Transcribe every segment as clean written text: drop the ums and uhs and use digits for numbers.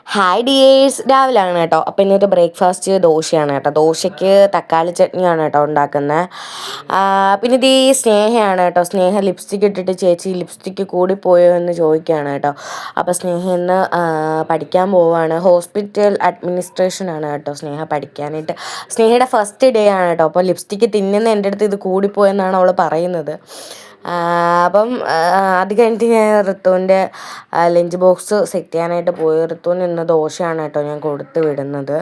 Hi dears, രാവിലെയാണ് കേട്ടോ. അപ്പോൾ ഇന്നത്തെ ബ്രേക്ക്ഫാസ്റ്റ് ദോശയാണ് കേട്ടോ. ദോശയ്ക്ക് തക്കാളി ചട്നിയാണ് കേട്ടോ ഉണ്ടാക്കുന്നത്. പിന്നെ ഇത് ഈ സ്നേഹയാണ് കേട്ടോ. സ്നേഹ ലിപ്സ്റ്റിക് ഇട്ടിട്ട് ചേച്ചി ലിപ്സ്റ്റിക്ക് കൂടിപ്പോയോ എന്ന് ചോദിക്കുകയാണ് കേട്ടോ. അപ്പോൾ സ്നേഹ ഇന്ന് പഠിക്കാൻ പോവുകയാണ്. ഹോസ്പിറ്റൽ അഡ്മിനിസ്ട്രേഷനാണ് കേട്ടോ സ്നേഹ പഠിക്കാനായിട്ട്. സ്നേഹയുടെ ഫസ്റ്റ് ഡേ ആണ് കേട്ടോ. അപ്പോൾ ലിപ്സ്റ്റിക്ക് തിന്നുന്ന എൻ്റെ അടുത്ത് ഇത് കൂടിപ്പോയെന്നാണ് അവൾ പറയുന്നത്. അപ്പം അത് കഴിഞ്ഞിട്ട് ഞാൻ ഋത്തുവിൻ്റെ ലഞ്ച് ബോക്സ് സെറ്റ് ചെയ്യാനായിട്ട് പോയി. ഋത്തുവിന് ഇന്ന് ദോശയാണ് കേട്ടോ ഞാൻ കൊടുത്ത് വിടുന്നത്.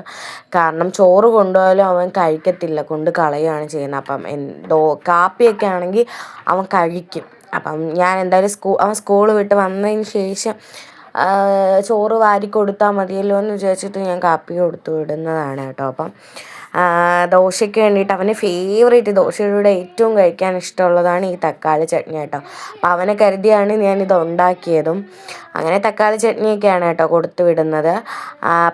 കാരണം ചോറ് കൊണ്ടുപോയാലും അവൻ കഴിക്കത്തില്ല, കൊണ്ട് കളയുകയാണ് ചെയ്യുന്നത്. അപ്പം കാപ്പിയൊക്കെ ആണെങ്കിൽ അവൻ കഴിക്കും. അപ്പം ഞാൻ എന്തായാലും അവൻ സ്കൂൾ വിട്ട് വന്നതിന് ശേഷം ചോറ് വാരി കൊടുത്താൽ മതിയല്ലോ എന്ന് വിചാരിച്ചിട്ട് ഞാൻ കാപ്പി കൊടുത്തു വിടുന്നതാണ് കേട്ടോ. അപ്പം ദോശയ്ക്ക് വേണ്ടിയിട്ട് അവന് ഫേവറേറ്റ്, ദോശയുടെ ഏറ്റവും കഴിക്കാൻ ഇഷ്ടമുള്ളതാണ് ഈ തക്കാളി ചട്നി കേട്ടോ. അപ്പോൾ അവനെ കരുതിയാണ് ഞാനിത് ഉണ്ടാക്കിയതും. അങ്ങനെ തക്കാളി ചട്നിയൊക്കെയാണ് കേട്ടോ കൊടുത്തു വിടുന്നത്.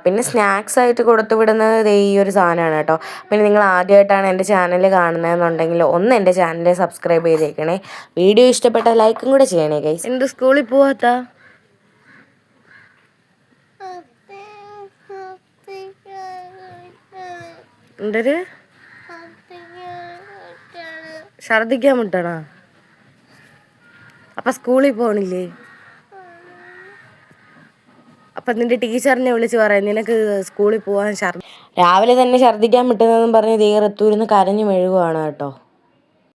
പിന്നെ സ്നാക്സ് ആയിട്ട് കൊടുത്തു വിടുന്നത് ഈ ഒരു സാധനമാണ് കേട്ടോ. പിന്നെ നിങ്ങൾ ആദ്യമായിട്ടാണ് എൻ്റെ ചാനൽ കാണുന്നതെന്നുണ്ടെങ്കിൽ ഒന്ന് എൻ്റെ ചാനൽ സബ്സ്ക്രൈബ് ചെയ്തേക്കണേ. വീഡിയോ ഇഷ്ടപ്പെട്ട ലൈക്കും കൂടെ ചെയ്യണേ ഗൈസ്. എന്ത് സ്കൂളിൽ പോവാത്ത എന്തൊരു ഛർദിക്കാൻ മുട്ടണോ? അപ്പം സ്കൂളിൽ പോകണില്ലേ? അപ്പം നിന്റെ ടീച്ചറിനെ വിളിച്ച് പറയാം നിനക്ക് സ്കൂളിൽ പോകാൻ രാവിലെ തന്നെ ഛർദ്ദിക്കാൻ വിട്ടുന്നതെന്നും പറഞ്ഞ് ഋത്തുവിരുന്ന് കരഞ്ഞു മെഴുകുവാണ് കേട്ടോ.